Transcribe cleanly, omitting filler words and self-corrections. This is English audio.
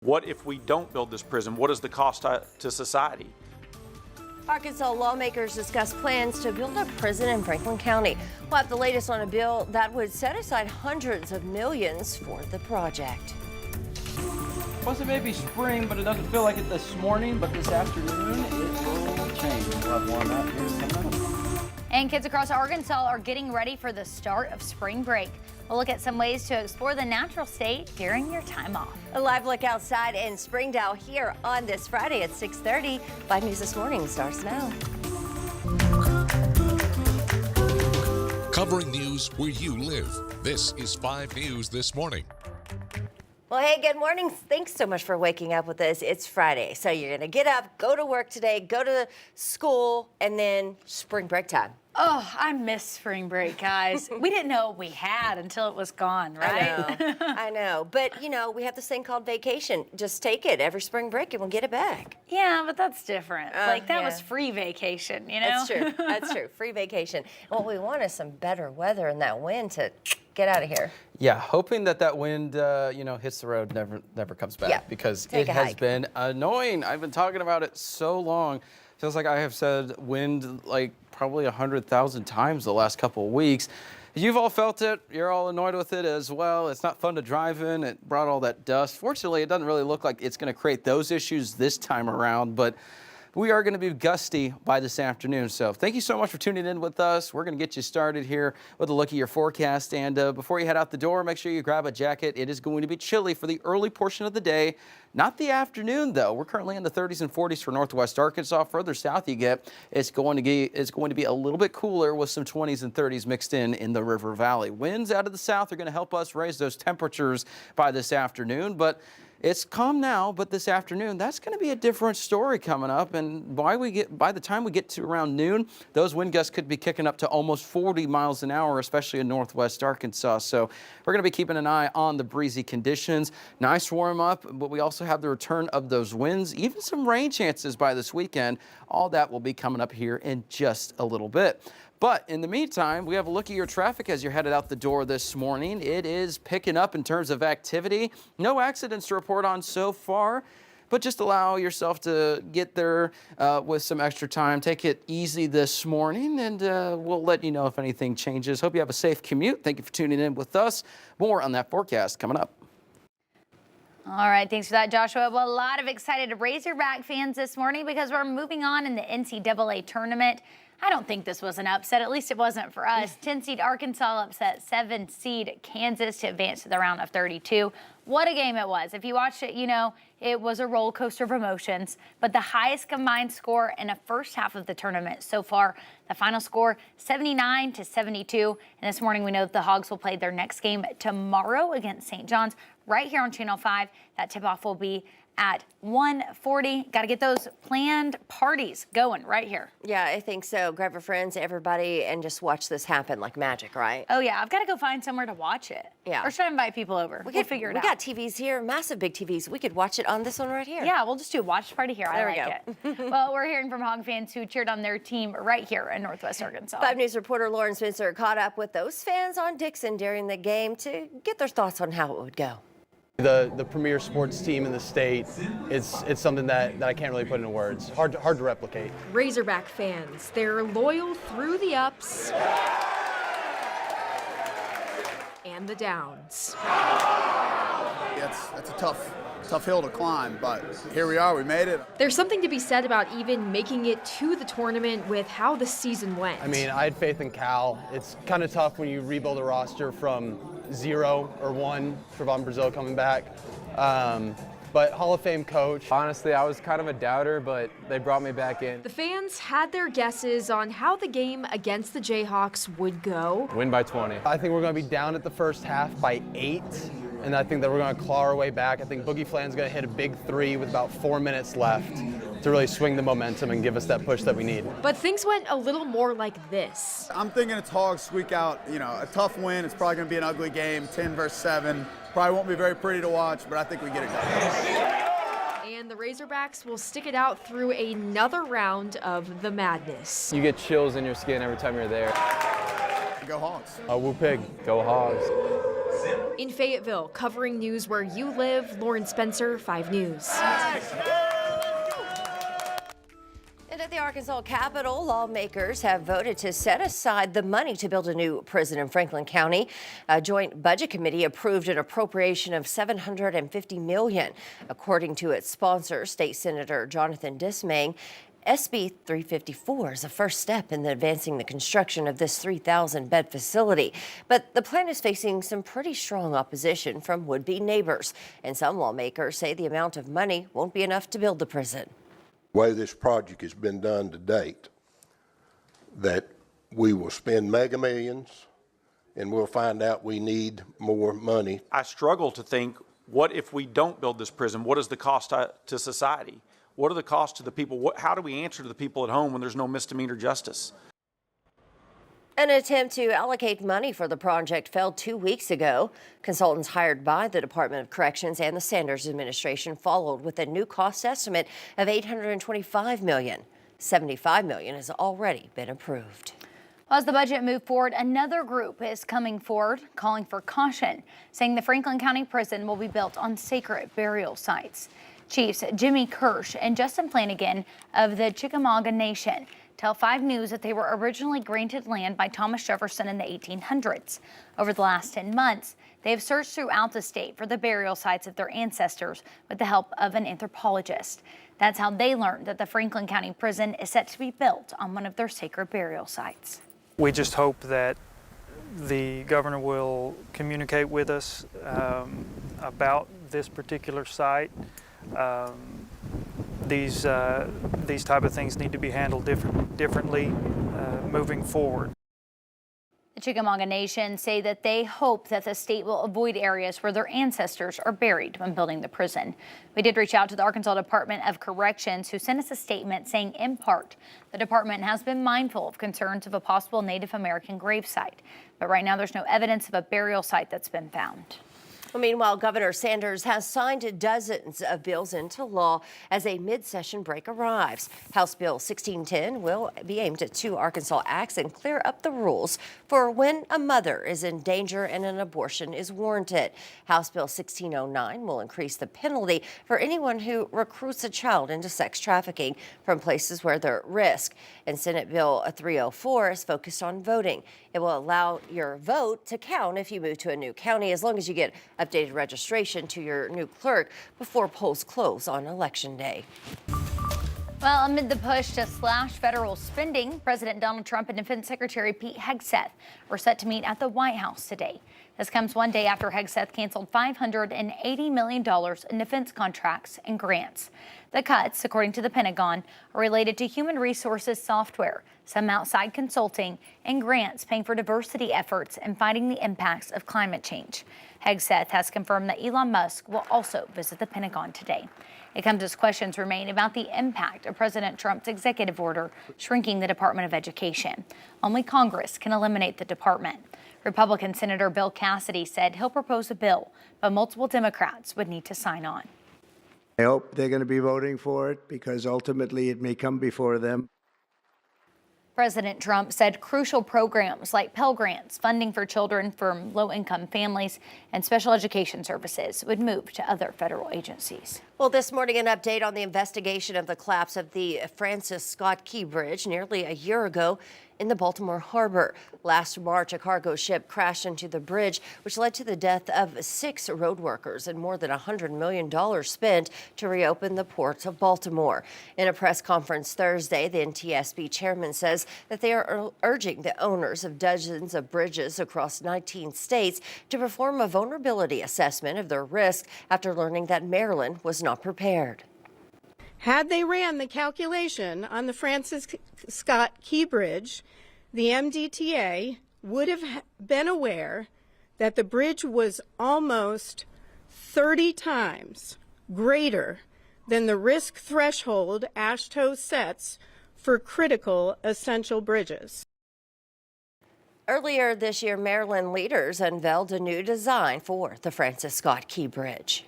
What if we don't build this prison? What is the cost to society? Arkansas lawmakers discuss plans to build a prison in Franklin County. We'll have the latest on a bill that would set aside hundreds of millions for the project. Wasn't maybe spring, but it doesn't feel like it this morning, but this afternoon it will change. We'll have more on that here coming up. And kids across Arkansas are getting ready for the start of spring break. We'll look at some ways to explore the natural state during your time off. A live look outside in Springdale here on this Friday at 6:30. 5 News This Morning starts now. Covering news where you live. This is 5 News This Morning. Well, hey, good morning. Thanks so much for waking up with us. It's Friday, so you're going to get up, go to work today, go to school, and then spring break time. Oh, I miss spring break, guys. We didn't know we had until it was gone, right? I know. But, you know, we have this thing called vacation. Just take it every spring break and we'll get it back. Yeah, but that's different. Like, that yeah. was free vacation, you know? That's true. That's true. Free vacation. What we want is some better weather and that wind to get out of here. Yeah, hoping that wind, hits the road, never comes back. Yeah, because take it a has hike. been annoying. I've been talking about it so long. Feels like I have said wind like probably 100,000 times the last couple of weeks. You've all felt it. You're all annoyed with it as well. It's not fun to drive in. It brought all that dust. Fortunately, it doesn't really look like it's going to create those issues this time around, but we are going to be gusty by this afternoon. So thank you so much for tuning in with us. We're going to get you started here with a look at your forecast. And before you head out the door, make sure you grab a jacket. It is going to be chilly for the early portion of the day. Not the afternoon, though. We're currently in the 30s and 40s for northwest Arkansas. Further south you get, it's going to be a little bit cooler with some 20s and 30s mixed in the River Valley. Winds out of the south are going to help us raise those temperatures by this afternoon. But it's calm now, but this afternoon, that's going to be a different story coming up. And by the time we get to around noon, those wind gusts could be kicking up to almost 40 miles an hour, especially in northwest Arkansas. So we're going to be keeping an eye on the breezy conditions. Nice warm up, but we also have the return of those winds, even some rain chances by this weekend. All that will be coming up here in just a little bit. But in the meantime, we have a look at your traffic as you're headed out the door this morning. It is picking up in terms of activity. No accidents to report on so far, but just allow yourself to get there with some extra time. Take it easy this morning, and we'll let you know if anything changes. Hope you have a safe commute. Thank you for tuning in with us. More on that forecast coming up. All right, thanks for that, Joshua. Well, a lot of excited Razorback fans this morning because we're moving on in the NCAA tournament. I don't think this was an upset. At least it wasn't for us. 10-seed Arkansas upset 7-seed Kansas to advance to the round of 32. What a game it was. If you watched it, you know it was a roller coaster of emotions. But the highest combined score in the first half of the tournament so far, the final score 79-72. And this morning we know that the Hogs will play their next game tomorrow against St. John's right here on Channel 5. That tip-off will be at 1:40. Got to get those planned parties going right here. Yeah, I think so. Grab your friends, everybody, and just watch this happen like magic, right? Oh, yeah. I've got to go find somewhere to watch it. Yeah. Or should I invite people over? We'll figure it out. We got TVs here, massive big TVs. We could watch it on this one right here. Yeah, we'll just do a watch party here. There I like it. Well, we're hearing from Hog fans who cheered on their team right here in Northwest Arkansas. 5 News reporter Lauren Spencer caught up with those fans on Dixon during the game to get their thoughts on how it would go. The premier sports team in the state, it's something that I can't really put into words. Hard to replicate. Razorback fans, they're loyal through the ups and the downs. That's a tough hill to climb, but here we are, we made it. There's something to be said about even making it to the tournament with how the season went. I mean, I had faith in Cal. It's kind of tough when you rebuild a roster from 0 or 1, Trevon Brazil coming back. But Hall of Fame coach. Honestly, I was kind of a doubter, but they brought me back in. The fans had their guesses on how the game against the Jayhawks would go. Win by 20. I think we're going to be down at the first half by 8, and I think that we're going to claw our way back. I think Boogie Flan's going to hit a big 3 with about 4 minutes left to really swing the momentum and give us that push that we need. But things went a little more like this. I'm thinking it's Hogs squeak out, a tough win. It's probably going to be an ugly game, 10 versus 7. Probably won't be very pretty to watch, but I think we get it done. And the Razorbacks will stick it out through another round of the madness. You get chills in your skin every time you're there. Go Hogs. Woo Pig. Go Hogs. In Fayetteville, covering news where you live, Lauren Spencer, 5 News. And at the Arkansas Capitol, lawmakers have voted to set aside the money to build a new prison in Franklin County. A joint budget committee approved an appropriation of $750 million. According to its sponsor, State Senator Jonathan Dismang, SB 354 is a first step in advancing the construction of this 3,000-bed facility. But the plan is facing some pretty strong opposition from would-be neighbors. And some lawmakers say the amount of money won't be enough to build the prison. The way this project has been done to date, that we will spend mega millions and we'll find out we need more money. I struggle to think, what if we don't build this prison? What is the cost to society? What are the costs to the people? How do we answer to the people at home when there's no misdemeanor justice? An attempt to allocate money for the project failed 2 weeks ago. Consultants hired by the Department of Corrections and the Sanders administration followed with a new cost estimate of $825 million. $75 million has already been approved. As the budget moved forward, another group is coming forward calling for caution, saying the Franklin County Prison will be built on sacred burial sites. Chiefs Jimmy Kersh and Justin Flanagan of the Chickamauga Nation tell 5 News that they were originally granted land by Thomas Jefferson in the 1800s. Over the last 10 months, they have searched throughout the state for the burial sites of their ancestors with the help of an anthropologist. That's how they learned that the Franklin County Prison is set to be built on one of their sacred burial sites. We just hope that the governor will communicate with us about this particular site. These type of things need to be handled differently moving forward. The Chickamauga Nation say that they hope that the state will avoid areas where their ancestors are buried when building the prison. We did reach out to the Arkansas Department of Corrections, who sent us a statement saying, in part, the department has been mindful of concerns of a possible Native American gravesite. But right now, there's no evidence of a burial site that's been found. Well, meanwhile, Governor Sanders has signed dozens of bills into law as a mid-session break arrives. House Bill 1610 will be aimed at 2 Arkansas acts and clear up the rules for when a mother is in danger and an abortion is warranted. House Bill 1609 will increase the penalty for anyone who recruits a child into sex trafficking from places where they're at risk. And Senate Bill 304 is focused on voting. It will allow your vote to count if you move to a new county, as long as you get updated registration to your new clerk before polls close on Election Day. Well, amid the push to slash federal spending, President Donald Trump and Defense Secretary Pete Hegseth were set to meet at the White House today. This comes one day after Hegseth canceled $580 million in defense contracts and grants. The cuts, according to the Pentagon, are related to human resources software, some outside consulting, and grants paying for diversity efforts and fighting the impacts of climate change. Hegseth has confirmed that Elon Musk will also visit the Pentagon today. It comes as questions remain about the impact of President Trump's executive order shrinking the Department of Education. Only Congress can eliminate the department. Republican Senator Bill Cassidy said he'll propose a bill, but multiple Democrats would need to sign on. I hope they're going to be voting for it because ultimately it may come before them. President Trump said crucial programs like Pell Grants, funding for children from low-income families, and special education services would move to other federal agencies. Well, this morning, an update on the investigation of the collapse of the Francis Scott Key Bridge nearly a year ago in the Baltimore harbor. Last March, a cargo ship crashed into the bridge, which led to the death of 6 road workers and more than $100 million spent to reopen the port of Baltimore. In a press conference Thursday, the NTSB chairman says that they are urging the owners of dozens of bridges across 19 states to perform a vulnerability assessment of their risk after learning that Maryland was not prepared. Had they ran the calculation on the Francis Scott Key Bridge, the MDTA would have been aware that the bridge was almost 30 times greater than the risk threshold AASHTO sets for critical essential bridges. Earlier this year, Maryland leaders unveiled a new design for the Francis Scott Key Bridge.